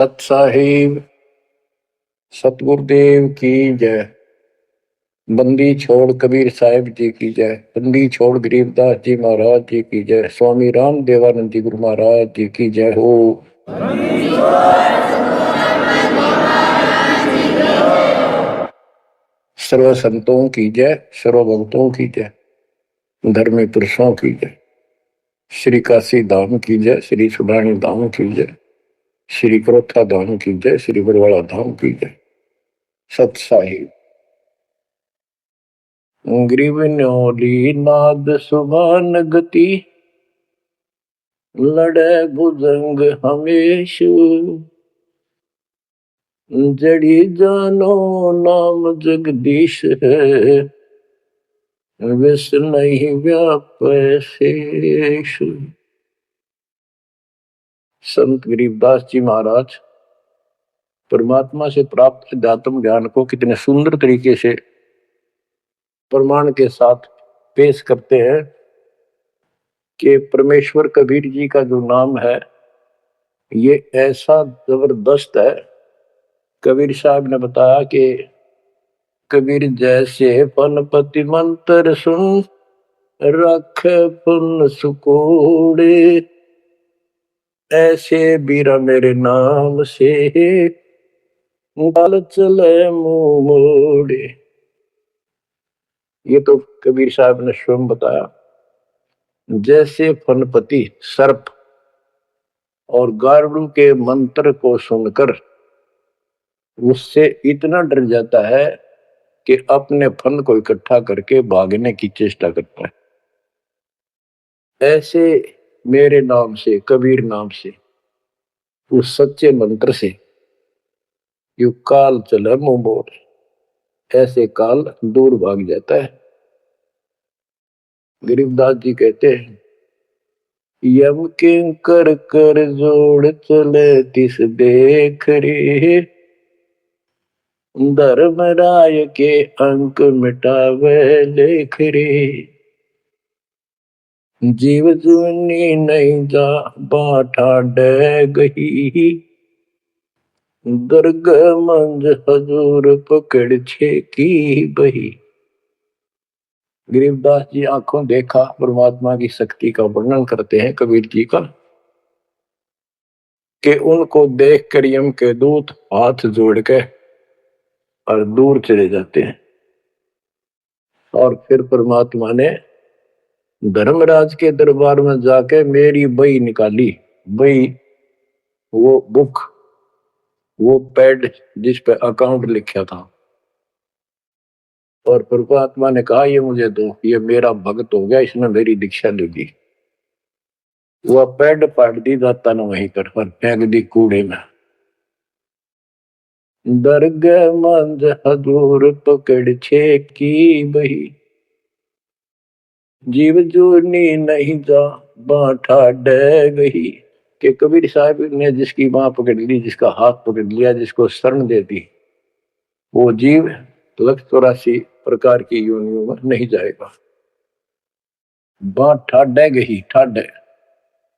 सत साहिब सतगुरुदेव की जय। बंदी छोड़ कबीर साहिब जी की जय। बंदी छोड़ गरीबदास जी महाराज जी की जय। स्वामी राम देवानंद जी गुरु महाराज जी की जय हो। सर्व संतों की जय, सर्व भक्तों की जय, धर्मी पुरुषों की जय। श्री काशी धाम की जय, श्री सुडानी धाम की जय, श्री क्रोथा धाम की जय, श्री बरवाड़ा धाम की जय। सत साहिब ग्रीवन्योली नाद सुभान गति, लड़े भुजंग हमेश, जड़ी जानो नाम जगदीश है, विष नहीं व्यापे शेष। संत गरीबदास जी महाराज परमात्मा से प्राप्त अध्यात्म ज्ञान को कितने सुंदर तरीके से प्रमाण के साथ पेश करते हैं कि परमेश्वर कबीर जी का जो नाम है ये ऐसा जबरदस्त है। कबीर साहब ने बताया कि कबीर जैसे फनपति मंत्र सुन, रख पुन सुकोड़े, ऐसे बीरा मेरे नाम से बाल चले मुंह मोड़े। ये तो कबीर साहब ने स्वयं बताया। जैसे फनपति सर्प और गारुड़ के मंत्र को सुनकर उससे इतना डर जाता है कि अपने फन को इकट्ठा करके भागने की चेष्टा करता है, ऐसे मेरे नाम से, कबीर नाम से, उस सच्चे मंत्र से यू काल चले मुंह मोड़, ऐसे काल दूर भाग जाता है। गरीबदास जी कहते हैं, यम किंकर कर जोड़ चले तिस देख रे, धर्म राय के अंक मिटावे लेख रे, जीव जुनी नहीं जा बाठा डे गही, दर्ग मंज हजूर पकड़ छे की बही। गरीबदास जी आंखों देखा परमात्मा की शक्ति का वर्णन करते हैं कबीर जी का, कि उनको देख कर यम के दूत हाथ जोड़ के और दूर चले जाते हैं। और फिर परमात्मा ने धर्मराज के दरबार में जाके मेरी बही निकाली। बही वो बुक, वो पैड जिस पे अकाउंट लिखा था, और परमात्मा ने कहा ये मुझे दो, ये मेरा भक्त हो गया, इसने मेरी दीक्षा ले ली। वह पैड पाट दी दाता ने वहीं कर और फेंक दी कूड़े में। दर्ग मंज हजूर पकड़ छे की बही, जीव जूनी नहीं जा बाठा डे गही। कि कबीर साहब ने जिसकी बाह पकड़ ली, जिसका हाथ पकड़ लिया, जिसको शरण दे दी, वो जीव 184 प्रकार की योनियों में नहीं जाएगा। बाह ठाडे गही, ठाडे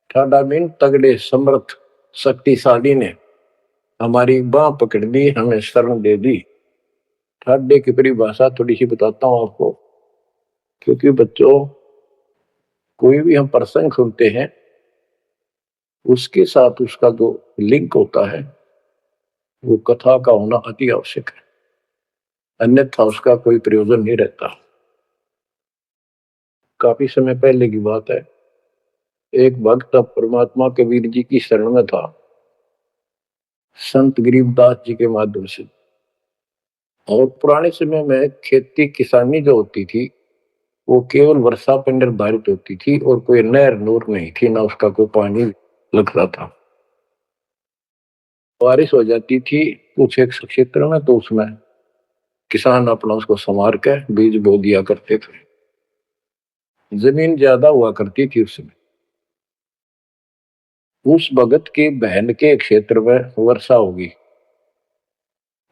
ठाडा मीन तगड़े, समर्थ, शक्तिशाली ने हमारी बाह पकड़ ली, हमें शरण दे दी। ठाडे की परिभाषा थोड़ी सी बताता हूं आपको, क्योंकि बच्चों कोई भी हम प्रसंग सुनते हैं उसके साथ उसका जो लिंक होता है वो कथा का होना अति आवश्यक है, अन्यथा उसका कोई प्रयोजन नहीं रहता। काफी समय पहले की बात है, एक भक्त परमात्मा कबीर जी की शरण में था, संत गरीबदास जी के माध्यम से। और पुराने समय में खेती किसानी जो होती थी वो केवल वर्षा पर निर्धारित होती थी, और कोई नहर नूर नहीं थी, ना उसका कोई पानी लगता था। बारिश हो जाती थी कुछ एक क्षेत्र में, तो उसमें किसान अपना उसको संवार के बीज बो दिया करते थे। जमीन ज्यादा हुआ करती थी उस समय। उस भगत की बहन के क्षेत्र में वर्षा होगी,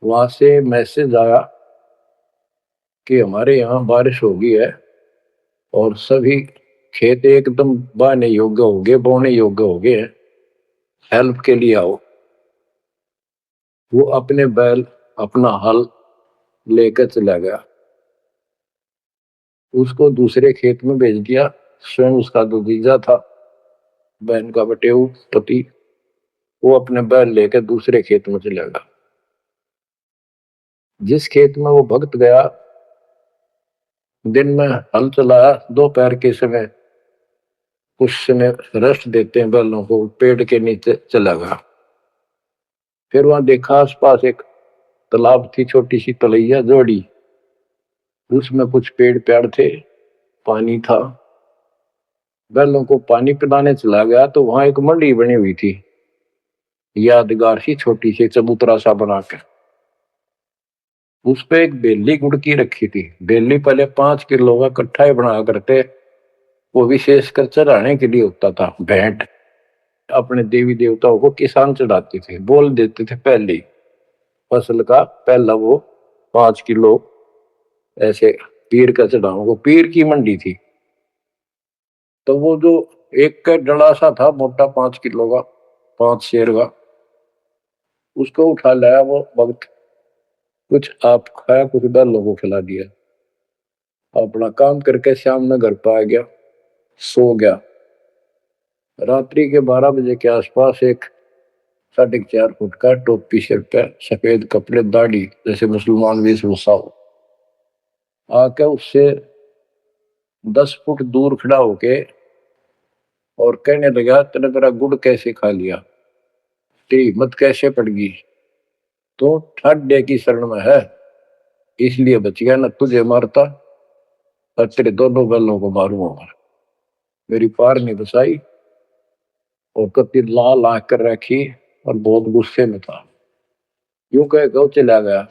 वहां से मैसेज आया कि हमारे यहाँ बारिश होगी है और सभी खेत एकदम बाने योग्य हो गए, बोने योग्य हो गए, हेल्प के लिए आओ। वो अपने बैल अपना हल लेकर चला गया, उसको दूसरे खेत में भेज दिया। स्वयं उसका जो जीजा था, बहन का बटेऊ पति, वो अपने बैल लेकर दूसरे खेत में चला गया। जिस खेत में वो भक्त गया, दिन में हल चलाया, दोपहर के समय कुछ समय रेस्ट देते हैं बैलों को, पेड़ के नीचे चला गया। फिर वहां देखा आसपास एक तालाब थी, छोटी सी तलैया जोड़ी, उसमें कुछ पेड़ पेड़ थे, पानी था। बैलों को पानी पिलाने चला गया तो वहां एक मंडी बनी हुई थी, यादगार सी छोटी सी चबूतरा सा बना के। उस पे एक बेली गुड़की रखी थी। बेली पहले 5 किलो का कट्ठा ही बना करते, वो विशेषकर चढ़ाने के लिए होता था। भेंट अपने देवी देवताओं को किसान चढ़ाते थे, बोल देते थे पहले फसल का पहला वो 5 किलो ऐसे पीर का चढ़ाओ। वो पीर की मंडी थी। तो वो जो एक का डला सा था मोटा 5 किलो का, 5 शेर का, उसको उठा लाया वो भक्त। कुछ आप खाया, कुछ बैलों को खिला दिया, अपना काम करके शाम में घर पर आ गया, सो गया। रात्रि के 12 बजे के आसपास एक 4.5 फुट का, टोपी सिर पे, सफेद कपड़े, दाढ़ी जैसे मुसलमान वेशभूषा हो, आके उससे 10 फुट दूर खड़ा होके और कहने लगा, तेने मेरा गुड़ कैसे खा लिया, तेरी हिम्मत कैसे पड़ गई, तो ठाड्डे की शरण में है इसलिए बच गया, न तुझे मारता और तेरे दोनों बैलों को मारूंगा। मेरी पार नहीं बसाई और कति लाल आंख कर रखी और बहुत गुस्से में था। यूं कह गौ चला गया।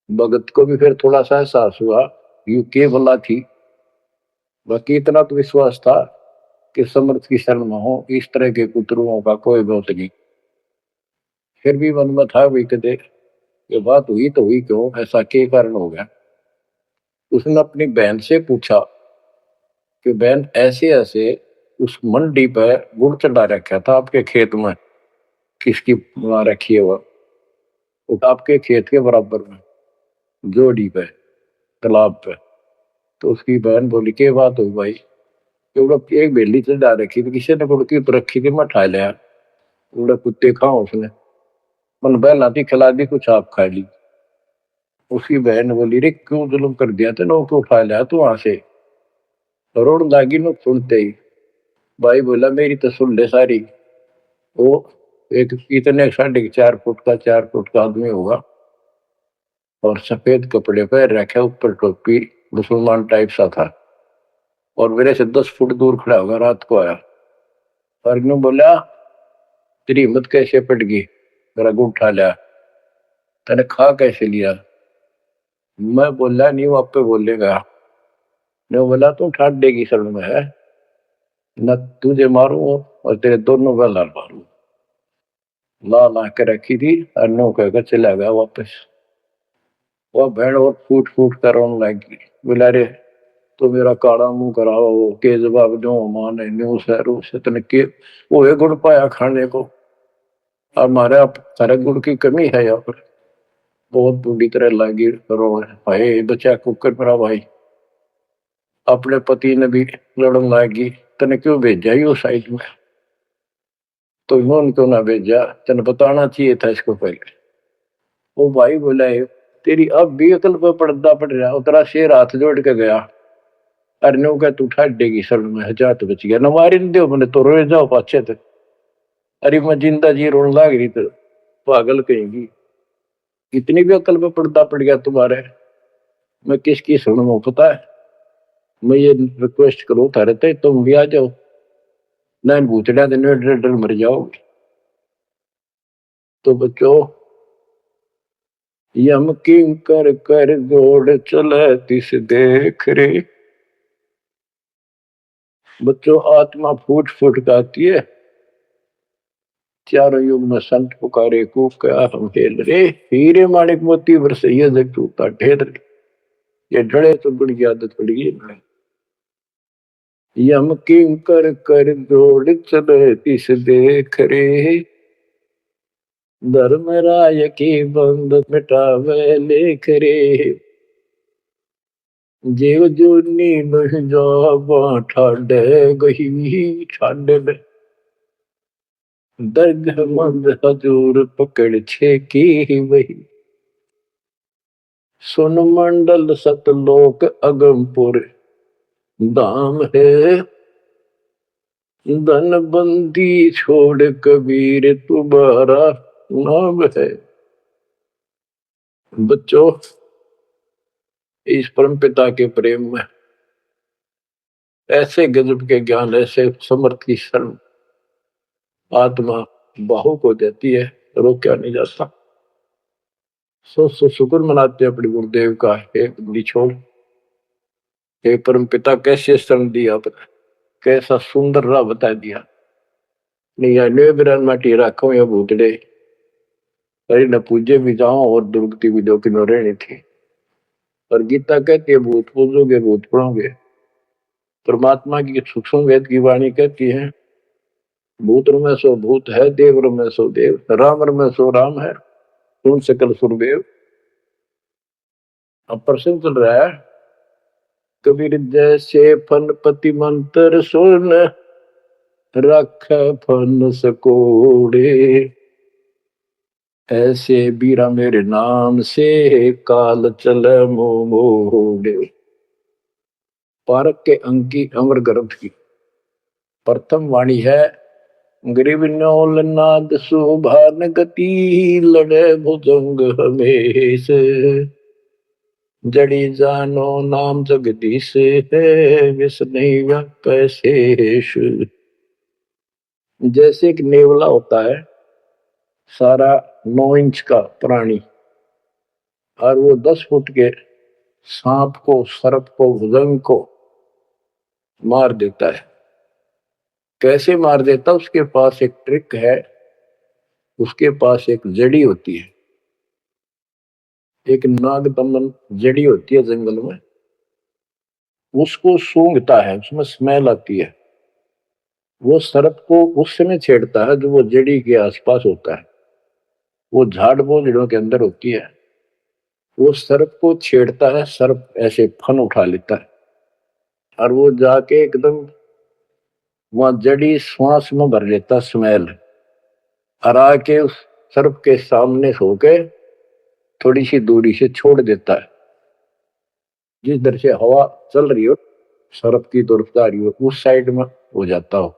भगत को भी फिर थोड़ा सा एहसास हुआ, यू के भला थी। बाकी इतना तो विश्वास था कि समर्थ की शरण में हो, इस तरह के कुतरुओं का कोई बहुत नहीं। फिर भी मन में था, भी कदे ये बात हुई तो हुई क्यों, ऐसा के कारण हो गया। उसने अपनी बहन से पूछा कि बहन, ऐसे ऐसे उस मंडी पे गुड़ चढ़ा रखा था आपके खेत में, किसकी बना रखी है वो आपके खेत के बराबर में जोड़ी पे, तालाब पे। तो उसकी बहन बोली, के बात हुई भाई, क्योंकि एक बेली चढ़ा रखी थी, किसी ने गुड़ की रखी थी, मैं उठा लिया, उड़ा कुत्ते खाओ उसने, मन बहला थी, खिला दी, कुछ आप खा ली। उसकी बहन बोली, रे क्यों जुल्म कर दिया तेने, को उठा लिया तू वहां से। रोड लागी नो सुनते ही भाई बोला, मेरी तो सुन ले सारी। वो एक इतने 4.5 फुट का, 4 फुट का आदमी होगा और सफेद कपड़े पहन रखे, ऊपर टोपी, मुसलमान टाइप सा था, और मेरे से 10 फुट दूर खड़ा होगा। रात को आया और ने बोला, तेरी हिम्मत कैसे पट गई, मेरा गुड़ उठा लिया, तेने खा कैसे लिया। मैं बोला, नहीं वो आप पे बोलेगा। ने बोला, तू ठाट देगी शरण में है, न तुझे मारू और तेरे दोनों का लाल मारू। ला ला के रखी थी और नो कहकर चला गया वापस। वह भेड़ और फूट फूट कर रोने लगी, बोला, रे तो मेरा काड़ा मुंह कराओ, वो के जवाब दो, माने न्यू सहरू से तने के वो एक गुड़ पाया खाने को, और हमारे अब सारे गुड़ की कमी है यहाँ पर। बहुत बुरी तरह लगी रो, भाई बचा कुकर मेरा भाई। अपने पति ने भी लड़न लगी, तने क्यों भेजा ही उस साइड में, तो इन्होंने क्यों ना भेजा, तेने बताना चाहिए था इसको पहले। वो भाई बोला, तेरी अब भी अकल पर पर्दा पड़ रहा, उतरा शेर हाथ जोड़ के गया, अरे नो का तू ठाट देगी सर में, हजार तो बच गया, न मारी न दो मैंने तो रोए जाओ पाछे तक। अरे मैं जिंदा जी रोने लग रही तो पागल कहेंगी, इतनी भी अकल पे पर्दा पड़ गया तुम्हारे, मैं किसकी सुनूं पता है। मैं ये रिक्वेस्ट करूं थारे ते, तुम भी आ जाओ, ना भूतड़ा दिन में डर डर मर जाओगे। तो बच्चों, यम किंकर कर जोड़ चले तिस देख रे। बच्चों, आत्मा फूट फूट गाती है, चारों युग में संत पुकारे को क्या हम हेल रे, हीरे माणिक मोती बरसैया जग टूटा ढेर रे। ये डरे तो बड़ी आदत पड़ गई है। यम किंकर कर जोड़ चले तिस देख रे। धर्म राय की बंद मिटावे लेख रे, जीव जूनी नहीं जा ठाडे गही ठाडे में दर्ग मंद हजूर पकड़ छे की वही। सुन मंडल सतलोक अगमपुर धाम है, धन बंदी छोड़ कबीर तुम्हारा नाम है। बच्चों, इस परम पिता के प्रेम में ऐसे गजब के ज्ञान, ऐसे समर्थ की शरण आत्मा बाहुक हो जाती है, रोका नहीं जाता। सो शुक्र मनाते अपने गुरुदेव का, हे निछोड़, हे परम पिता कैसे शरण दिया आपने, कैसा सुंदर राह बता दिया। नहीं बिरान माटी राखो या भूतड़े, अरे न पूजे भी जाओ और दुर्गति भी दो किनो रहनी थी। और गीता कहती है भूत पूजोगे भूत पढ़ोगे। परमात्मा की सूक्ष्म वेद की वाणी कहती है भूत में सो भूत है, देव में सो देव, राम में सो राम है, सुन सकल सुरदेव। अब प्रश्न चल रहा है, कबीर जैसे फन पति मंत्र सुन रख फन सकोड़े, ऐसे बीरा मेरे नाम से काल चल मोड़े। पारक के अंक की अमर ग्रंथ की प्रथम वाणी है, गरीब नौल नाद सुभान गति लड़े भुजंग हमेश, जड़ी जानो नाम जगदीश है विष नहीं पैसेश। जैसे एक नेवला होता है सारा 9 इंच का प्राणी, और वो 10 फुट के सांप को, सर्प को, भुजंग को मार देता है। कैसे मार देता, उसके पास एक ट्रिक है, उसके पास एक जड़ी होती है, एक नागदमन जड़ी होती है जंगल में, उसको सूंघता है, उसमें स्मेल आती है। वो सर्प को उस समय छेड़ता है जो वो जड़ी के आसपास होता है, वो झाड़ बोझड़ों के अंदर होती है। वो सर्प को छेड़ता है, सर्प ऐसे फन उठा लेता है और वो जाके एकदम वहां जड़ी श्वास में भर लेता स्मेल, और आके उस सर्प के सामने सो के थोड़ी सी दूरी से छोड़ देता है। जिस दर से हवा चल रही हो सर्प की तरफ आ रही हो, उस साइड में हो जाता हो।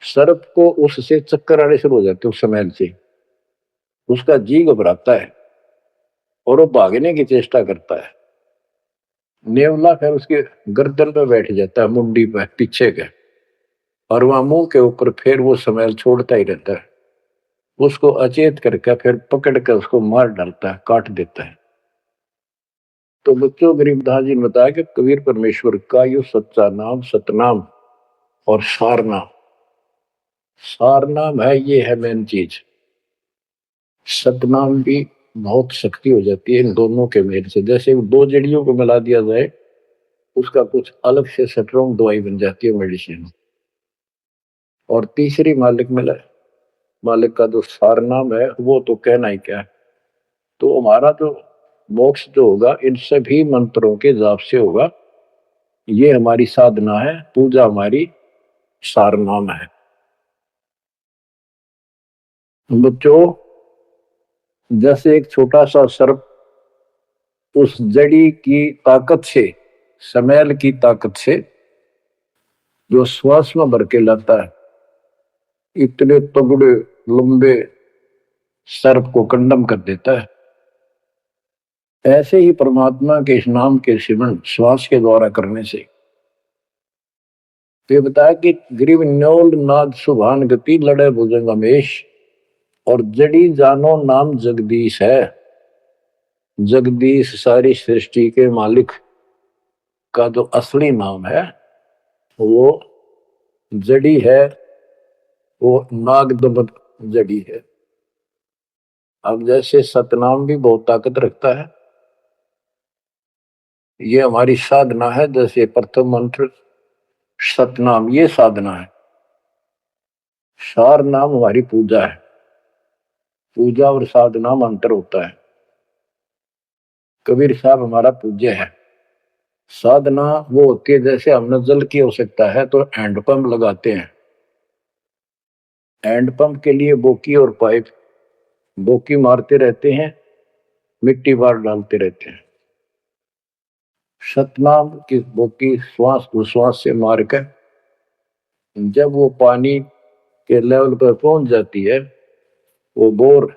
सर्प को उससे चक्कर आने शुरू हो जाते उस स्मेल से, उसका जी घबराता है और वो भागने की चेष्टा करता है। नेवला फिर उसके गर्दन पे बैठ जाता है, मुंडी पे पीछे के, और वहां मुंह के ऊपर फिर वो स्मेल छोड़ता ही रहता है। उसको अचेत करके फिर पकड़ कर उसको मार डालता है, काट देता है। तो बच्चों, गरीबदास जी ने बताया कि कबीर परमेश्वर का यो सच्चा नाम सतनाम और सारनाम, सारनाम है, ये है मेन चीज। सतनाम भी बहुत शक्ति हो जाती है इन दोनों के मेल से। जैसे दो जड़ियों को मिला दिया जाए, उसका कुछ अलग से स्ट्रॉन्ग दवाई बन जाती है, मेडिसिन। और तीसरी मालिक मिला, मालिक का जो सारनाम है वो तो कहना ही क्या है। तो हमारा जो मोक्ष जो होगा इन सभी मंत्रों के जाप से होगा। ये हमारी साधना है, पूजा हमारी सारनाम है। बच्चों, जैसे एक छोटा सा सर्प उस जड़ी की ताकत से, स्मेल की ताकत से जो श्वास में भर के लाता है, इतने तगड़े लंबे सर्प को कंडम कर देता है। ऐसे ही परमात्मा के इस नाम के सिमरन श्वास के द्वारा करने से, तो ये बताया कि ग्रीव न्योल नाद सुभान गति लड़े भुजंग हमेश, और जड़ी जानो नाम जगदीश है। जगदीश सारी सृष्टि के मालिक का जो असली नाम है वो जड़ी है, वो नागदमन जड़ी है। अब जैसे सतनाम भी बहुत ताकत रखता है, ये हमारी साधना है। जैसे प्रथम मंत्र सतनाम, ये साधना है। सार नाम हमारी पूजा है। पूजा और साधना में अंतर होता है। कबीर साहब हमारा पूज्य है। साधना वो होती है, जैसे हमने जल की आवश्यकता है तो हैंडपंप लगाते हैं। हैंडपंप के लिए बोकी और पाइप, बोकी मारते रहते हैं, मिट्टी बाहर डालते रहते हैं। सतनाम की बोकी श्वास उश्वास से मारकर जब वो पानी के लेवल पर पहुंच जाती है, वो बोर,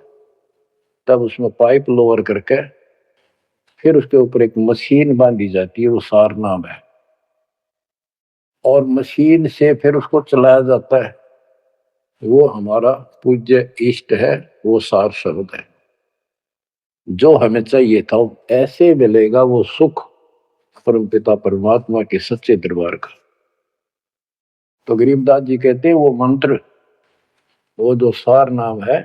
तब उसमें पाइप लोअर करके फिर उसके ऊपर एक मशीन बांधी जाती है, वो सार नाम है, और मशीन से फिर उसको चलाया जाता है। वो हमारा पूज्य इष्ट है, वो सार शब्द है। जो हमें चाहिए था ऐसे मिलेगा वो सुख परमपिता परमात्मा के सच्चे दरबार का। तो गरीबदास जी कहते हैं वो मंत्र, वो जो सार नाम है,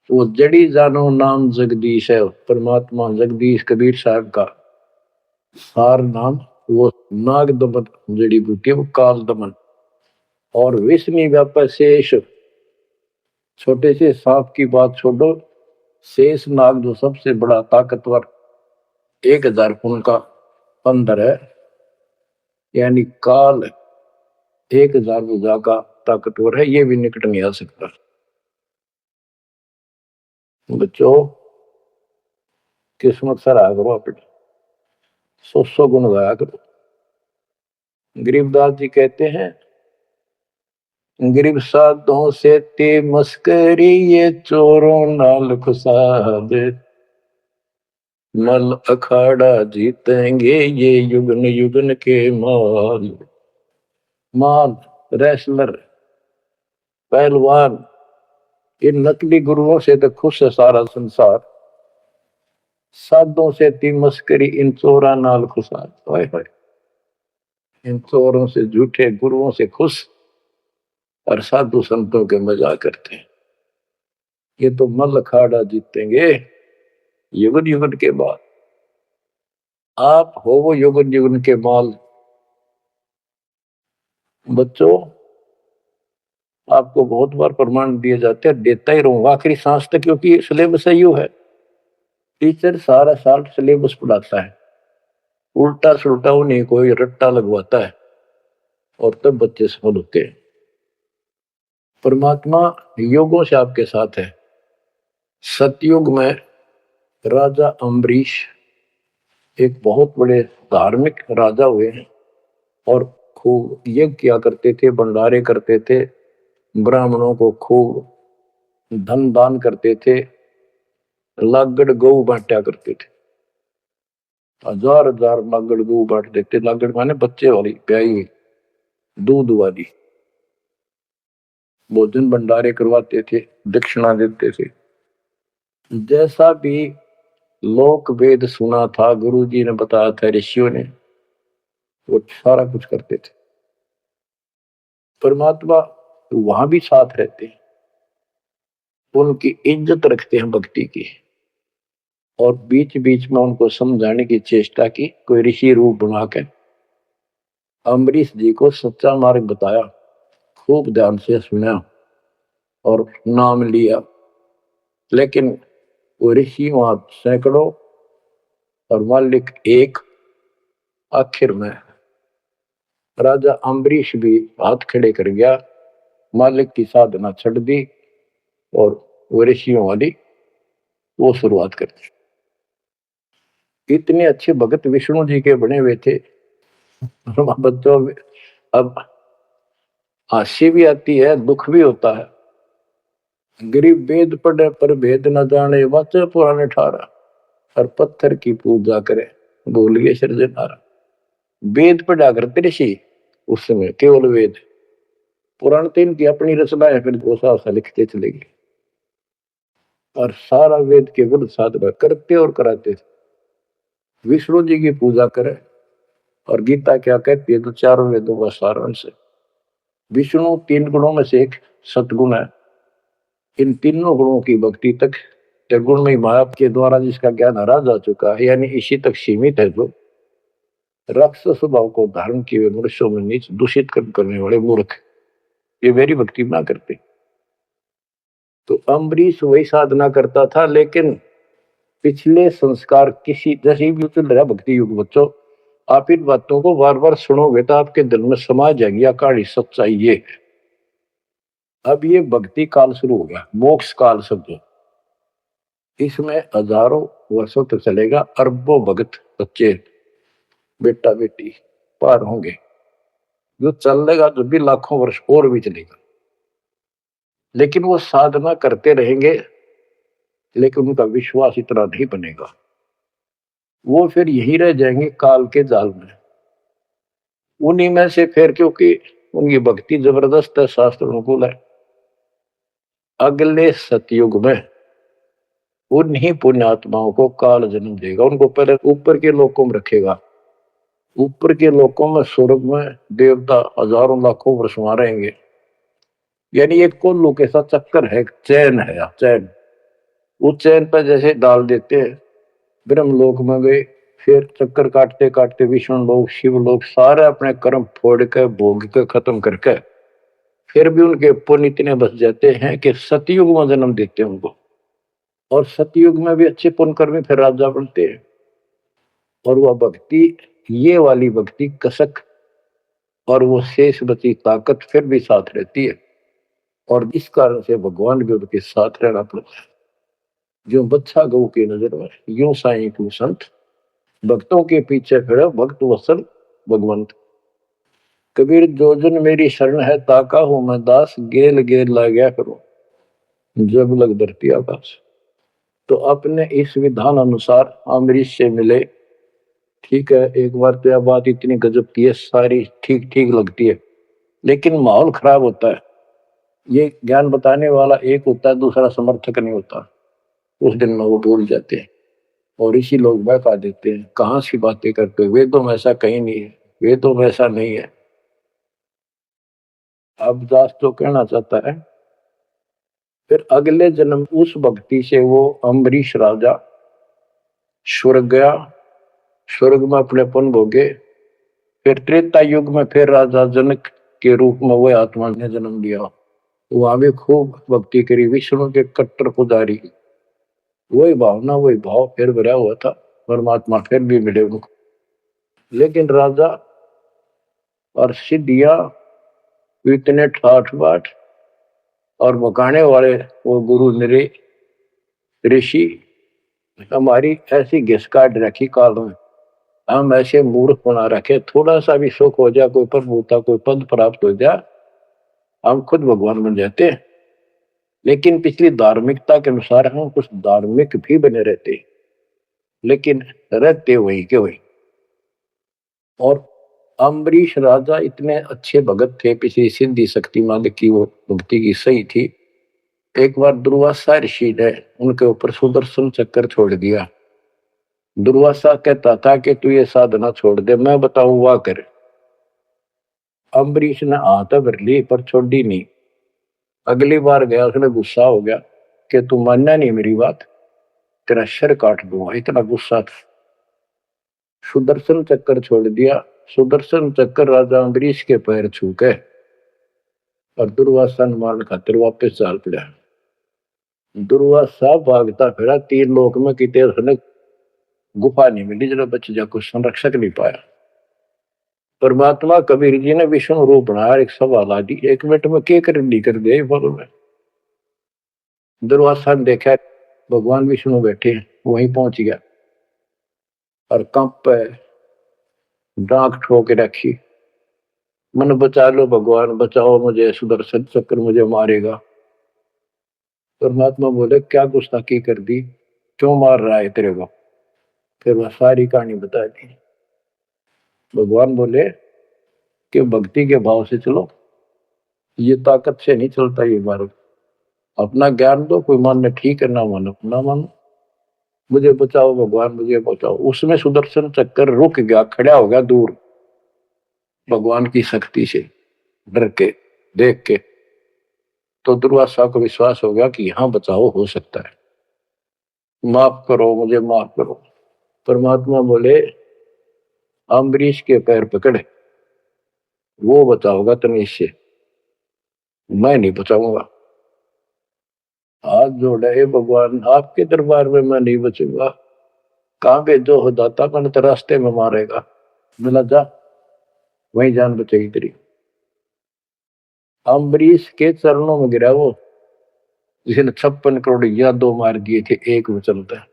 वो जड़ी जानो नाम जगदीश है। परमात्मा जगदीश कबीर साहब का सार नाम, वो नाग दमन जड़ी बूटी, वो काल दमन। और विष्णु व्यापक शेष, छोटे से सांप की बात छोड़ो, शेष नाग जो सबसे बड़ा ताकतवर 1000 फुट का अंदर है, यानी काल 1000 भुजा का ताकतवर है, ये भी निकट नहीं आ सकता। बच्चों किस्मत सर आ करो अपने, 100 गुण गाया करो। गरीबदास जी कहते हैं, गरीब साधों से ते मस्करी, ये चोरों नाल खुशाद, मल अखाड़ा जीतेंगे ये युगन युगन के माल। माल, रेसलर, पहलवान, इन नकली गुरुओं से तो खुश है सारा संसार, साधों से ती मस्करी, इन चोरा नाल खुशाद। हाय हाय, इन चोरों से, झूठे गुरुओं से खुश और साधु संतों के मजाक करते हैं। ये तो मल अखाड़ा जीतेंगे युगन युगन के बाद। आप हो वो युगन युगन के माल। बच्चों आपको बहुत बार प्रमाण दिए जाते हैं, देता ही रहूंगा आखिरी सांस तक, क्योंकि सिलेबस यू है। टीचर सारा साल सिलेबस पढ़ाता है, उल्टा सुल्टा उन्हें कोई रट्टा लगवाता है, और तब बच्चे सफल होते हैं। परमात्मा योगों से आपके साथ है। सतयुग में राजा अम्बरीश एक बहुत बड़े धार्मिक राजा हुए हैं, और खूब यज्ञ किया करते थे, भंडारे करते थे, ब्राह्मणों को खूब धन दान करते थे, लागड़ गऊ बांटा करते थे। 1000 लागड़ गऊ बांट देते। लागड़ माने बच्चे वाली, प्याई, दूध वाली। भोजन भंडारे करवाते थे, दक्षिणा देते थे। जैसा भी लोक वेद सुना था, गुरु जी ने बताया था, ऋषियों ने, वो सारा कुछ करते थे। परमात्मा वहां भी साथ रहते हैं, उनकी इज्जत रखते हैं भक्ति की, और बीच बीच में उनको समझाने की चेष्टा की। कोई ऋषि रूप बनाकर अम्बरीश जी को सच्चा मार्ग बताया, खूब ध्यान से सुना और नाम लिया। लेकिन वो ऋषि वहां सैकड़ों और मालिक एक। आखिर में राजा अम्बरीश भी हाथ खड़े कर गया, मालिक की साधना छड़ दी, और वो ऋषियों वाली वो शुरुआत कर दी। इतने अच्छे भगत विष्णु जी के बने हुए थे। बच्चों अब हंसी भी आती है, दुख भी होता है। गरीब वेद पढ़े पर भेद न जाने, वाचे पुराने ठारा, और पत्थर की पूजा करे, भूल गए सृजनहारा। वेद पढ़ा करते ऋषि उस समय, केवल वेद। पुराण तो इनकी अपनी रचना है, फिर वो सा लिखते चले गए, और सारा वेद के विरुद्ध साधना करते और कराते थे। विष्णु जी की पूजा करे, और गीता क्या कहती है, तो चारों वेदों का सारांश है। विष्णु 3 गुणों में से एक सतगुण है। इन तीनों गुणों की भक्ति तक गुण में माया के द्वारा जिसका ज्ञान हरा जा चुका है, यानी इसी तक सीमित है, जो राक्षस स्वभाव को धारण किए हुए मनुष्यों में नीच दूषित कर्म करने वाले मूर्ख, ये मेरी भक्ति ना करते। तो अम्बरीश वही साधना करता था, लेकिन पिछले संस्कार किसी जैसे भी चल रहा भक्ति युग बच्चों, आप इन बातों को बार बार सुनोगे तो आपके दिल में समा जाएगी या कहानी सच्चाई ये है। अब ये भक्ति काल शुरू हो गया, मोक्ष काल समझो। इसमें हजारों वर्षों तक चलेगा, अरबों भगत बच्चे बेटा बेटी पार होंगे, जो चलेगा जो भी लाखों वर्ष और भी चलेगा। लेकिन वो साधना करते रहेंगे, लेकिन उनका विश्वास इतना नहीं बनेगा, वो फिर यही रह जाएंगे काल के जाल में। उन्हीं में से फिर, क्योंकि उनकी भक्ति जबरदस्त है, शास्त्र अनुकूल है, अगले सतयुग में उन्हीं पुण्यात्माओं को काल जन्म देगा। उनको पहले ऊपर के लोकों में रखेगा, ऊपर के लोकों में स्वर्ग में देवता हजारों लाखों वर्ष वहां रहेंगे। यानी एक कोल्लू के साथ चक्कर है, चैन है, चैन। उस चैन पर जैसे डाल देते हैं, ब्रह्मलोक में गए, फिर चक्कर काटते काटते विष्णु लोक शिव लोक सारे अपने कर्म फोड़ के भोग के खत्म करके फिर भी उनके पुण्य इतने बच जाते हैं कि सतयुग में जन्म देते हैं उनको। और सतयुग में भी अच्छे पुण्य कर्मी फिर राजा बनते हैं। और वह भक्ति, ये वाली भक्ति कसक और वो शेष बची ताकत फिर भी साथ रहती है। और इस कारण से भगवान भी उनके साथ रहना पड़ता है। जो बच्चा गौ की नजर में, यूं साईं को संत, भक्तों के पीछे खड़े भक्त वत्सल भगवंत। कबीर जो जन मेरी शरण है, ताका हूं मैं दास, गेल गेल ला गया करो जब लग धरती आकाश। तो अपने इस विधान अनुसार अमरीश से मिले। ठीक है, एक बार तो यह बात इतनी गजब की है, सारी ठीक ठीक लगती है, लेकिन माहौल खराब होता है। ये ज्ञान बताने वाला एक होता है, दूसरा समर्थक नहीं होता। उस दिन में वो भूल जाते हैं और इसी लोग बहका देते हैं, कहां सी बातें करते, वेदों में ऐसा कहीं नहीं है, वेदों में ऐसा नहीं है। अब दास तो कहना चाहता है, फिर अगले जन्म उस भक्ति से वो अम्बरीश राजा स्वर्ग गया, स्वर्ग में अपने पुण्य भोगे। फिर त्रेता युग में फिर राजा जनक के रूप में वह आत्मा ने जन्म लिया। वहां भी खूब भक्ति करी, विष्णु के कट्टर पुजारी। वही भावना वही भाव फिर भरा हुआ था, परमात्मा फिर भी मिले उनको। लेकिन राजा और सिद्धियां इतने ठाठ बाट और मकाने वाले वो गुरु निरे ऋषि हमारी ऐसी घिस काट रखी काल में, हम ऐसे मूर्ख बना रखे, थोड़ा सा भी सुख हो जाए, कोई प्रभुता कोई पद प्राप्त हो जाए, हम खुद भगवान बन जाते हैं। लेकिन पिछली धार्मिकता के अनुसार हम कुछ धार्मिक भी बने रहते, लेकिन रहते वही के वही। और अम्बरीश राजा इतने अच्छे भगत थे, पिछली सिद्धि शक्ति मालिक की वो भक्ति की सही थी। एक बार दुर्वासा ऋषि ने उनके ऊपर सुदर्शन चक्कर छोड़ दिया। दुर्वासा कहता था कि तू ये साधना छोड़ दे, मैं बताऊं वाह कर। अम्बरीश ने हाथ भर ली पर छोड़ी नहीं। अगली बार गया, उसने गुस्सा हो गया कि तू मानना नहीं मेरी बात, तेरा सिर काट दूंगा, इतना गुस्सा था। सुदर्शन चक्कर छोड़ दिया। सुदर्शन चक्कर राजा अम्बरीश के पैर छू के और दुर्वासा ने मारने खातिर वापस चाल पड़ा। दुर्वासा भागता फिरा, तीन लोक में कितने उसने गुफा नहीं मिली जरा बच जा, कुछ संरक्षक नहीं पाया। परमात्मा कबीर जी ने विष्णु रूप बनाया, एक सवाल आदि 1 मिनट में के कर ली कर दिया फल में। दुर्वासा ने देखा भगवान विष्णु बैठे, वहीं पहुंच गया और कंप पे डांक ठोक रखी, मन बचा लो भगवान, बचाओ मुझे, सुदर्शन चक्र मुझे मारेगा। परमात्मा बोले क्या गुस्ताखी कर दी, क्यों मार रहा है तेरे को। फिर वह सारी कहानी बता दी। भगवान बोले कि भक्ति के भाव से चलो, ये ताकत से नहीं चलता ये मार्ग। अपना ज्ञान दो, कोई मानने ठीक है, ना मानो ना मानो, मुझे बचाओ भगवान मुझे बचाओ। उसमें सुदर्शन चक्कर रुक गया, खड़ा हो गया दूर, भगवान की शक्ति से डर के देख के। तो दुर्वासा को विश्वास हो गया कि यहां बचाओ हो सकता है, माफ करो मुझे माफ करो। परमात्मा बोले अम्बरीश के पैर पकड़े, वो बचाओगा तनिष से, मैं नहीं बचाऊंगा। हाथ जोड़ा, हे भगवान आपके दरबार में मैं नहीं बचूंगा, कहाँ भेजो हो दाता, मैंने तो रास्ते में मारेगा। मिला जा, वही जान बचेगी तेरी। अम्बरीश के चरणों में गिरा वो, जिसने 56 करोड़ यादव मार दिए थे एक में चलता है।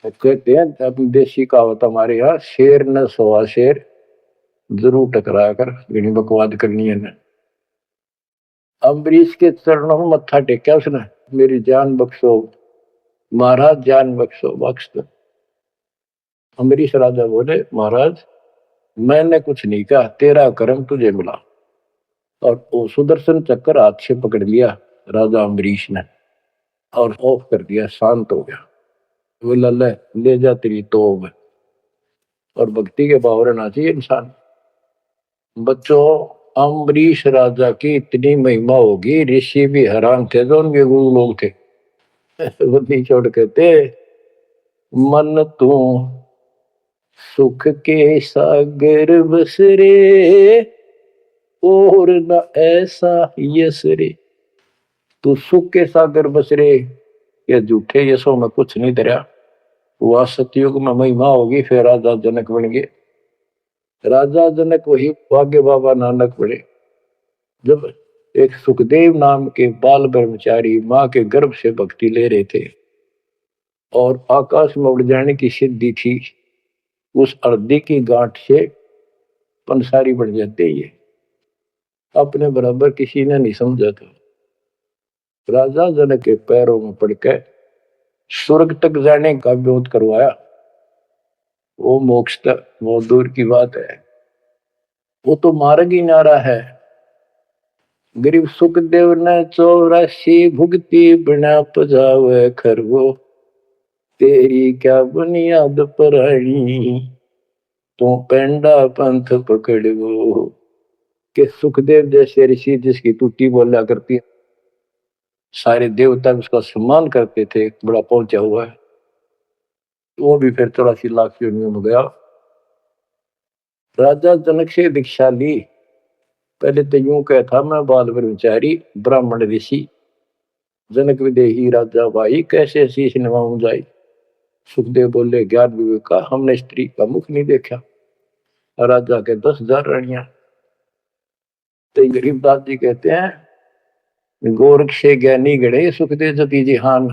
तो कहते हैं अपनी देसी कहावत हमारे यहाँ, शेर न सोआ शेर, जरूर टकरा कर घनी बकवाद करनी है ना। अम्बरीश के चरणों में मत्था टेका उसने, मेरी जान बख्शो महाराज, जान बख्शो, बख्श दो। अम्बरीश राजा बोले, महाराज मैंने कुछ नहीं कहा, तेरा कर्म तुझे मिला। और वो सुदर्शन चक्कर हाथ से पकड़ लिया राजा अम्बरीश ने, और ऑफ कर दिया, शांत हो गया। बोला ले जा तेरी तोब। और भक्ति के बावरे ना चाहिए इंसान। बच्चों, अम्बरीश राजा की इतनी महिमा होगी, ऋषि भी हैरान थे जो उनके गुरु लोग थे। वो नहीं छोड़ कहते, मन तू सुख के सागर बस रे, और न ऐसा यस रे। तू सुख के सागर बस रे, ये झूठे यशों में कुछ नहीं धरा। वह सतयुग में महिमा होगी, फिर राजा जनक बन गए। राजा जनक वही भाग्य बाबा नानक बने। जब एक सुखदेव नाम के बाल ब्रह्मचारी माँ के गर्भ से भक्ति ले रहे थे और आकाश में उड़ जाने की सिद्धि थी, उस अर्धी की गांठ से पंसारी बन जाते ये, अपने बराबर किसी ने नहीं समझा था। राजा जनक के पैरों में पड़कर स्वर्ग तक जाने का विरोध करवाया, वो मोक्ष तक वो दूर की बात है, वो तो मार्ग ही नारा है। गरीब सुखदेव ने 84 भुगती बिना पजावे खरगो, तेरी क्या बुनियाद परानी, तो पेंडा पंथ पकड़ो। के सुखदेव जैसे ऋषि जिसकी टूटी बोला करती, सारे देवता उसका सम्मान करते थे, बड़ा पहुंचा हुआ है, वो भी फिर 84 लाख योनियों में गया। राजा जनक से दीक्षा ली। पहले तो यूं कहा था, मैं बाल ब्रह्मचारी ब्राह्मण ऋषि, जनक विदेही राजा भाई, कैसे शीश निभाऊं जाई। सुखदेव बोले, ज्ञान विवेक का हमने स्त्री का मुख नहीं देखा। राजा के 10,000 रानियां। तो गरीबदास जी कहते हैं, गोरख से ज्ञानी गणे सुखदेव जति जिहान।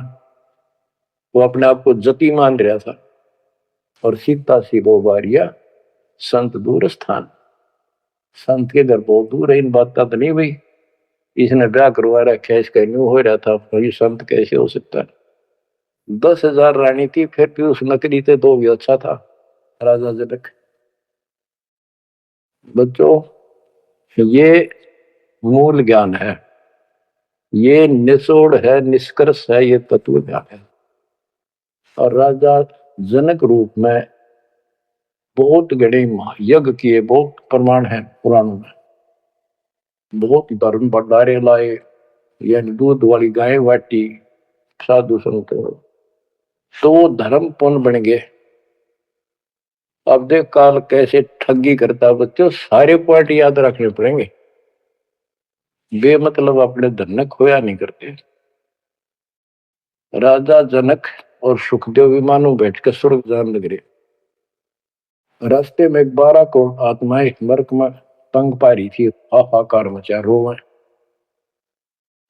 वो अपने आप को जति मान रहा था, और सीता सी वो बारिया संत दूर स्थान। संत के घर बहुत दूर है, इन बात का तो नहीं भाई इसने ब्याह करवा रखा है, इसका न्यू हो रहा था, ये संत कैसे हो सकता है। 10,000 रानी थी, फिर भी उस नकली थे दो भी अच्छा था राजा जनक। बच्चों, ये मूल ज्ञान है, ये निचोड़ है, निष्कर्ष है, ये तत्व ज्ञान है। और राजा जनक रूप में बहुत गणे यज्ञ किए, बहुत प्रमाण है पुराणों में। बहुत धर्म भंडारे लाए, यानी दूध वाली गाय बाटी साधु संतों, तो वो धर्म पुण्य बन गए। अब देख काल कैसे ठगी करता बच्चों, सारे पॉइंट याद रखने पड़ेंगे, बेमतलब अपने धन खोया नहीं करते। राजा जनक और सुखदेव विमानों बैठकर स्वर्ग जान लग रहे। रास्ते में 12 करोड़ आत्माएं नरक में तंग पा रही थी, हाहाकार मचा, रोवे।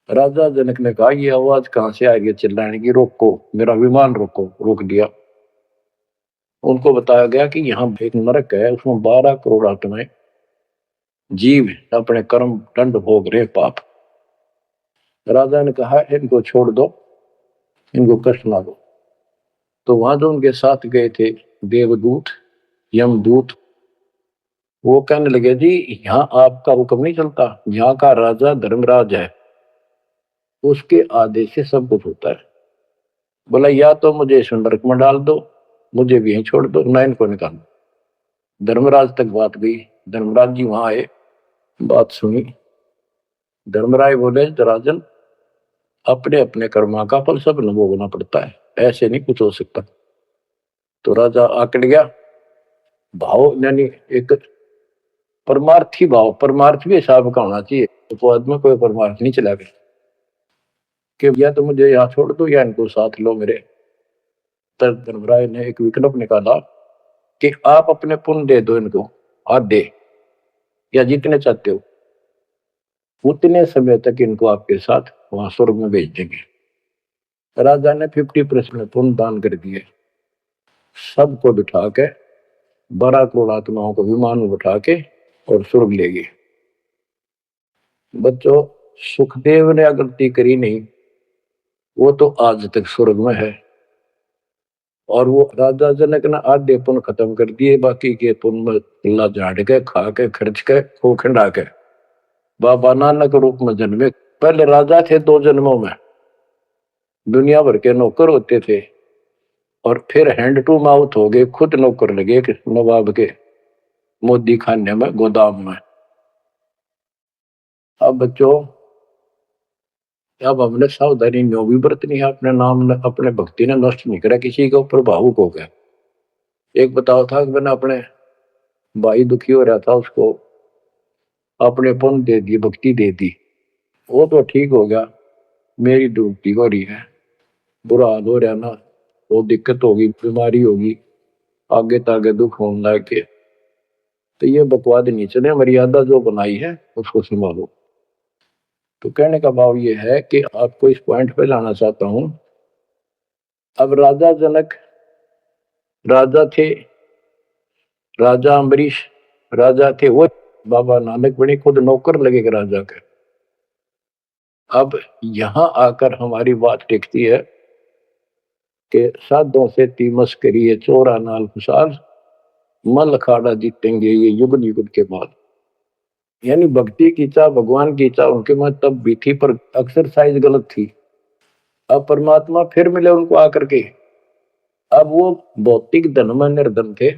राजा जनक ने कहा, ये आवाज कहां से आ रही है चिल्लाने की, रोको मेरा विमान रोको। रोक दिया। उनको बताया गया कि यहाँ एक नरक है, उसमें 12 करोड़ आत्माएं जीव अपने कर्म दंड भोग रहे, पाप। राजा ने कहा, इनको छोड़ दो, इनको कष्ट ना दो। तो वहां जो उनके साथ गए थे देवदूत यमदूत, वो कहने लगे, जी यहाँ आपका हुक्म नहीं चलता, यहाँ का राजा धर्मराज है, उसके आदेश से सब कुछ होता है। बोला, या तो मुझे इस नरक में डाल दो, मुझे भी यहीं छोड़ दो, ना इनको निकाल दो। धर्मराज तक बात गई। धर्मराज जी वहां आए, बात सुनी। धर्मराज बोले, राजन अपने अपने कर्मा का फल सब न भोगना पड़ता है, ऐसे नहीं कुछ हो सकता। तो राजा आकड़ गया। भाव यानी एक परमार्थी भाव, परमार्थ भी हिसाब का होना चाहिए, उपवाद में कोई परमार्थ नहीं चला गया। कि या तो मुझे यहाँ छोड़ दो या इनको साथ लो मेरे। तब धर्मराय ने एक विकल्प निकाला कि आप अपने पुण्य दे दो इनको, आधे या जितने चाहते हो, उतने समय तक इनको आपके साथ वहां स्वर्ग में भेज देंगे। राजा ने 50% पुण्य दान कर दिए। सबको बिठा के 12 करोड़ आत्माओं को विमान में बिठा के और स्वर्ग ले गए। बच्चों, सुखदेव ने गलती करी नहीं, वो तो आज तक स्वर्ग में है। और वो राजा जनक ने आधे पुण्य खत्म कर दिए, बाकी के पुण्य ला झाड़ के खा के खर्च के खो खंडा के बाबा नानक रूप में जन्मे। पहले राजा थे 2 जन्मों में, दुनिया भर के नौकर होते थे, और फिर हैंड टू माउथ हो गए, खुद नौकर लगे नवाब के मोदी खाने में, गोदाम में। अब बच्चों, अब हमने सावधानी न्यो भी बरतनी है, अपने नाम अपने भक्ति ने नष्ट नहीं करा, किसी के ऊपर भावुक हो गया। एक बताओ था कि मैंने अपने भाई दुखी हो रहा था, उसको अपने पुण्य दे दी, भक्ति दे दी, वो तो ठीक हो गया। मेरी डूबती हो रही है, बुरा हाल हो रहा ना, वो दिक्कत होगी, बीमारी होगी, आगे तागे दुख होने लग के, तो ये बकवाद नहीं चले, मर्यादा जो बनाई है उसको संभालो। तो कहने का भाव ये है कि आपको इस पॉइंट पे लाना चाहता हूं। अब राजा जनक राजा थे, राजा अम्बरीश राजा थे, वो बाबा नानक बने खुद नौकर लगे राजा के। अब यहां आकर हमारी बात टिकती है कि साधों से तीमस करिए चोरा नाल खुशाल, मल अखाड़ा जीतेंगे ये युग युग के बाद। यानी भक्ति की चाह, भगवान की चाह उनके मन तब भी थी, पर एक्सरसाइज गलत थी। अब परमात्मा फिर मिले उनको आकर के। अब वो भौतिक धन में निर्धन थे,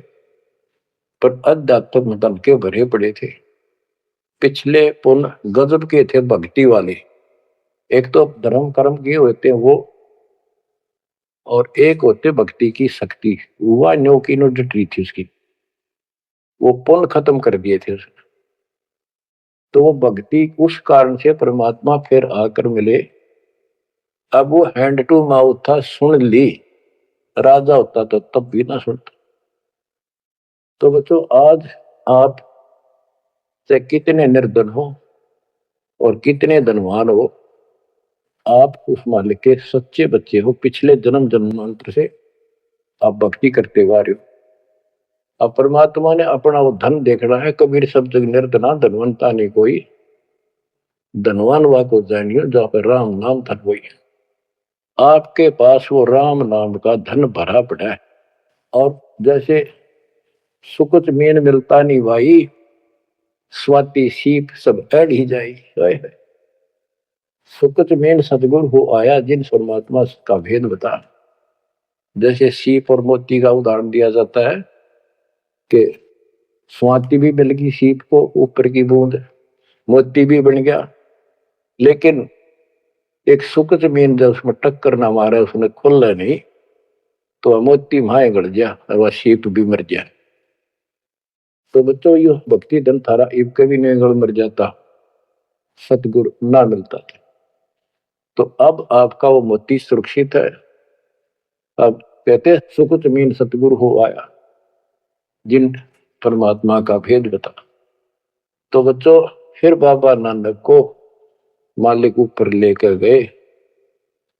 पर अध्यात्म धन के भरे पड़े थे। पिछले पुण्य गजब के थे, भक्ति वाले। एक तो धर्म कर्म किए होते हैं वो, और एक होते भक्ति की शक्ति। वह न्यो की नो डटी थी उसकी, वो पुण्य खत्म कर दिए थे उसने। तो वो भक्ति उस कारण से परमात्मा फिर आकर मिले। अब वो हैंड टू माउथ था, सुन ली। राजा होता तो तब भी ना सुनता। तो बच्चों, आज आप से कितने निर्धन हो और कितने धनवान हो, आप उस मालिक के सच्चे बच्चे हो। पिछले जन्म जन्मांतर से आप भक्ति करते हुए आ रहे हो। अब परमात्मा ने अपना वो धन देखना है। कबीर सब जग निर्धना धनवंता नहीं कोई, धनवान वा को जानियो जहाँ पर राम नाम धन वही। आपके पास वो राम नाम का धन भरा पड़ा है। और जैसे सुकुच मीन मिलता नहीं भाई, स्वाति सीप सब ऐड ही जाई। सुकुच मीन सतगुरु हो आया, जिन परमात्मा का भेद बता। जैसे सीप और मोती का उदाहरण दिया जाता है कि स्वाति भी मिल गई सीप को, ऊपर की बूंद, मोती भी बन गया। लेकिन एक सुख जमीन जब उसमें टक्कर ना मारे, उसने खुलना नहीं, तो मोती माए गड़ गया और वह सीप भी मर गया। तो बच्चों, ये भक्ति धन थारा इब कभी नहीं गड़ मर जाता, सतगुरु ना मिलता था। तो अब आपका वो मोती सुरक्षित है। अब कहते सुख जमीन सतगुरु हो आया, जिन परमात्मा का भेद बता। तो बच्चों, फिर बाबा नानक को मालिक ऊपर लेकर गए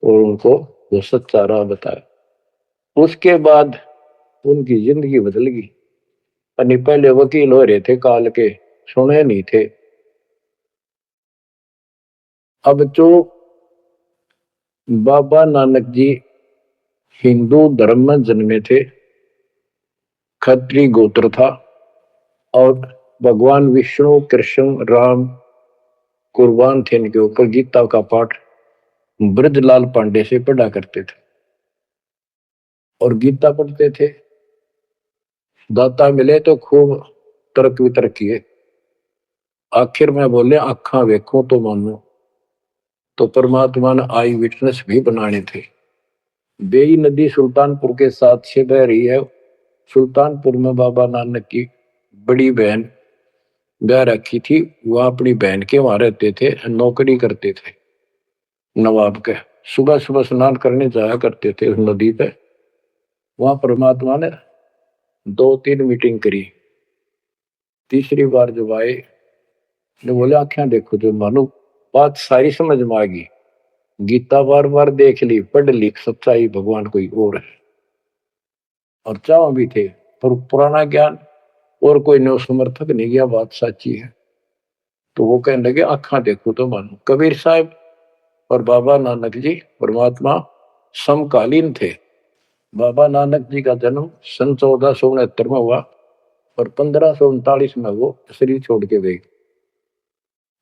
और उनको वो सच्चा राह बताया। उसके बाद उनकी जिंदगी बदल गई। यानी पहले वकील हो रहे थे काल के, सुने नहीं थे। अब जो बाबा नानक जी हिंदू धर्म में जन्मे थे, खत्री गोत्र था, और भगवान विष्णु कृष्ण राम कुर्बान थे इनके ऊपर। गीता का पाठ ब्रजलाल पांडे से पढ़ा करते थे और गीता पढ़ते थे। दाता मिले तो खूब तर्क वितर्क किए, आखिर में बोले आखा वेखो तो मानो। तो परमात्मा ने आई विटनेस भी बनाने थे। बेई नदी सुल्तानपुर के साथ से बह रही है। सुल्तानपुर में बाबा नानक की बड़ी बहन ब्याह रखी थी, वह अपनी बहन के वहां रहते थे, नौकरी करते थे नवाब के। सुबह सुबह स्नान करने जाया करते थे उस नदी पे। वहां परमात्मा ने 2-3 मीटिंग करी। तीसरी बार जब आए ने बोले आंखें देखो जो मानो बात सारी समझ में आ गई। गीता बार बार देख ली, पढ़ ली, सच्चाई भगवान कोई और है। और चाह भी थे पर पुराना ज्ञान और कोई ने समर्थक नहीं किया बात सच्ची है। तो वो कहने लगे आंखा देखो तो मानो। कबीर साहब और बाबा नानक जी परमात्मा समकालीन थे। बाबा नानक जी का जन्म सन 1469 में हुआ और 1539 में वो शरीर छोड़ के गए।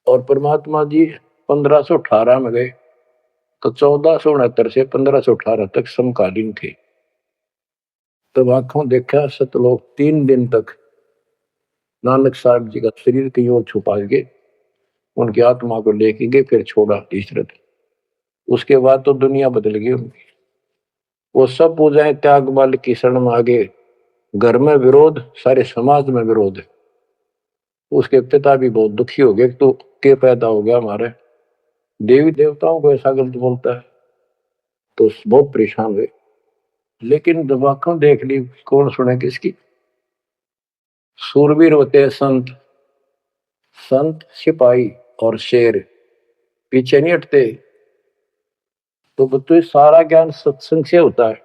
और परमात्मा जी 1518 में गए। तो 1469 से 1518 तक समकालीन थे। तब आंखों देखा सतलोक 3 दिन तक नानक साहब जी का शरीर कहीं और छुपा के उनकी आत्मा को लेके गए, फिर छोड़ा तीसरे दिन। उसके बाद तो दुनिया बदल गई उनकी। वो सब पूजाएं त्याग बल की शरण में आगे। घर में विरोध, सारे समाज में विरोध है। उसके पिता भी बहुत दुखी हो गए तो के पैदा हो गया हमारे देवी देवताओं को ऐसा गलत बोलता है। तो बहुत परेशान हुए। लेकिन जब आंखों देख ली कौन सुने किसकी। सूरवीर होते हैं संत, संत सिपाही और शेर पीछे नहीं हटते। तो बच्चों सारा ज्ञान सत्संग से होता है।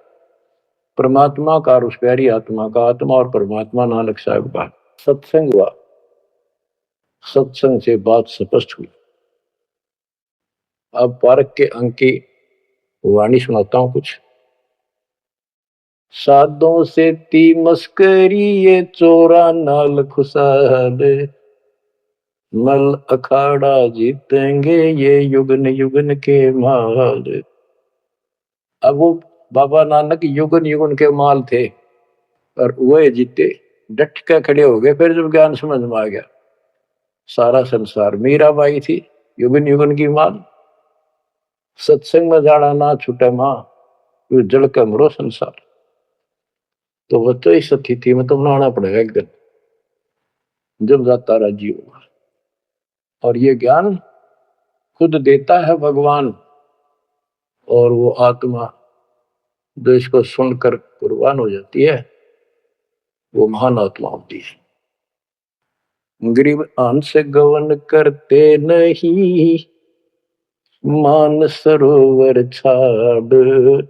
परमात्मा का और उस प्यारी आत्मा का, आत्मा और परमात्मा नानक साहब का सत्संग हुआ। सत्संग से बात स्पष्ट हुई। अब पार्क के अंक की वाणी सुनाता हूं कुछ। साधों से ती मस्करी ये चोरा नाल खुशाल, मल अखाड़ा जीतेंगे ये युगन युगन के माल। अब वो बाबा नानक युगन युगन के माल थे और वह जीते। डट के खड़े हो गए। फिर जब ज्ञान समझ में आ गया सारा संसार मीराबाई थी युगन युगन की माल। सत्संग में जाना ना छूटे मां, जल के मरो संसार। तो वो तो इस स्थिति में तो बनाना पड़ेगा एक दिन जब जाता राजी होगा। और ये ज्ञान खुद देता है भगवान। और वो आत्मा जो इसको सुनकर कुर्बान हो जाती है वो महान आत्मा होती है। गरीब अंश गवन करते नहीं, मान सरोवर छाड़,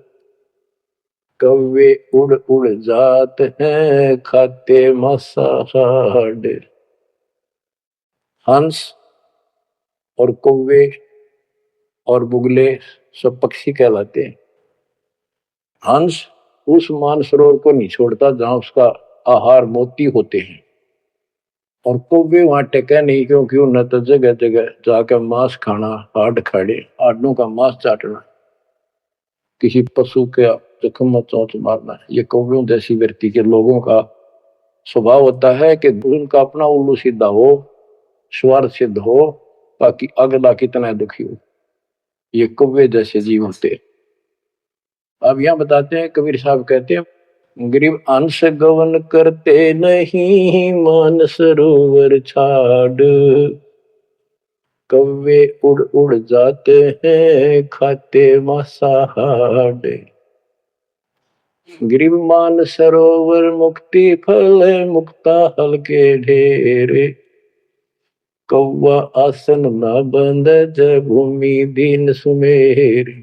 कौवे उड़ उड़ जात हैं खाते मसाड़। हंस और कौवे और बुगले सब पक्षी कहलाते हैं। हंस उस मानसरोवर को नहीं छोड़ता जहां उसका आहार मोती होते हैं। और कौवे वहां टेका नहीं क्योंकि उन्हें तो जगह जगह जाकर मांस खाना, हाड खाड़े हाडों का मांस चाटना, किसी पशु के जख्म में चोंच मारना, ये कौवियों जैसी व्यक्ति के लोगों का स्वभाव होता है कि उनका अपना उल्लू सीधा हो, स्वार्थ सिद्ध हो, ताकि अगला कितना दुखी हो। ये कौवे जैसे जीव होते। अब यहाँ बताते हैं कबीर साहब कहते हैं गरीब अंश गवन करते नहीं, मान सरोवर छाड़, कौवे उड़ उड़ जाते हैं खाते मांसाहार। गरीब मान सरोवर मुक्ति फल, मुक्ता हल के ढेरे, कौवा आसन न बंद जय भूमि दीन सुमेर।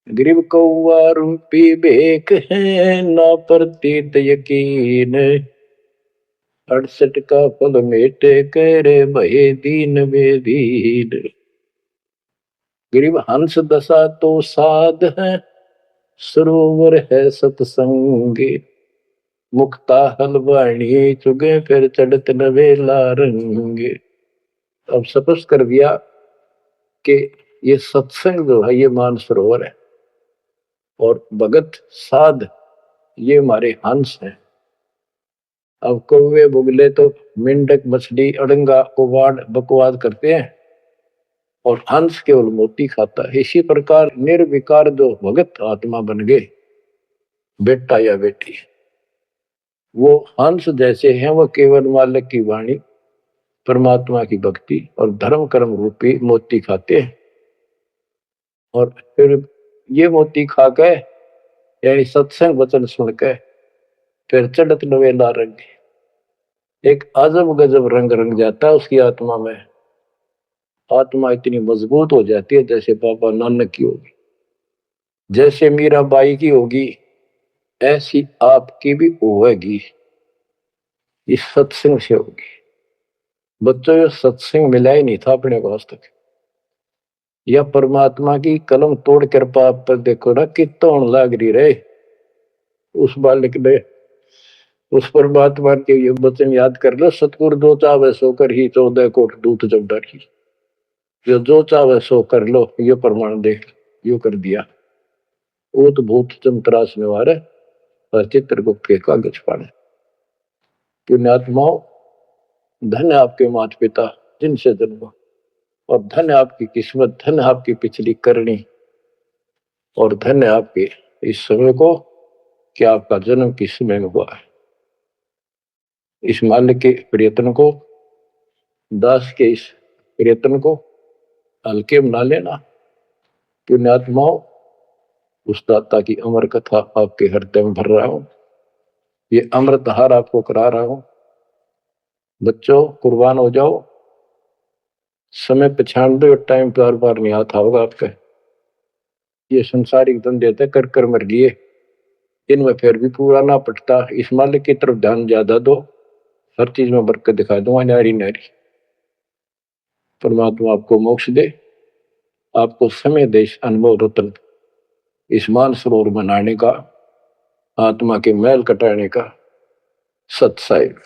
गरीब कौवा रूपी बेक है ना प्रतीत यकीन, 68 का फल मेटे करे भय दीन बेदीन। गरीब हंस दशा तो साध है, सरोवर है सतसंगे, मुक्ता हलवाणी चुगे फिर चढ़त नवेला रंगे। अब स्पष्ट कर दिया कि ये सत्संग जो है ये मानसरोवर है और भगत साध ये हमारे हंस हैं। अब कौवे बुगले तो मेंढक मछली अड़ंगा कुवाड़ बकवाद करते हैं और हंस केवल मोती खाता है। इसी प्रकार निर्विकार जो भगत आत्मा बन गए, बेटा या बेटी, वो हंस जैसे हैं। वो केवल मालिक की वाणी, परमात्मा की भक्ति और धर्म कर्म रूपी मोती खाते हैं। और फिर ये मोती खा के यानी सत्संग वचन सुन के फिर चढ़त नवेला रंग, एक अजब गजब रंग रंग जाता है उसकी आत्मा में। आत्मा इतनी मजबूत हो जाती है जैसे बाबा नानक की होगी, जैसे मीराबाई की होगी, ऐसी आपकी भी होगी, इस सत्संग से होगी। बच्चों ये सत्संग मिला ही नहीं था अपने को आज तक। या परमात्मा की कलम तोड़ कर पाप पर देखो ना कितना होने लाग रही रहे उस बालक ने। उस परमात्मा के ये वचन याद कर लो, सतगुरु जो चावे सो कर ही 14 कोट दूत जब डाली। ये जो चावे सो कर लो, ये प्रमाण देख यो कर दिया। वो तो भूत चमत्रास निवार है और चित्रगुप्त के कागज पाने। पुण्यात्माओं, धन्य आपके माता पिता जिनसे जन्म, और धन्य आपकी किस्मत, धन्य आपकी पिछली करनी, और धन्य आपके इस समय को कि आपका जन्म किस समय में हुआ है। इस मालिक के प्रयत्न को, दास के इस प्रयत्न को हल्के में ना लेना। पुण्यात्माओं, उस दाता की अमर कथा आपके हृदय में भर रहा हूं, ये अमृतहार आपको करा रहा हूं। बच्चों कुर्बान हो जाओ, समय पहचान दो, टाइम बार बार नहीं आता होगा आपका। ये संसारिक धंधे थे कर कर मर लिए, इनमें फिर भी पूरा ना पटता। इस मालिक की तरफ ध्यान ज्यादा दो, हर चीज में बरकत दिखा दूंगा नारी नारी। परमात्मा आपको मोक्ष दे, आपको समय दे इस अनुभव रत्न, इस मान सरोवर बनाने का, आत्मा के मैल कटाने का। सत साहिब।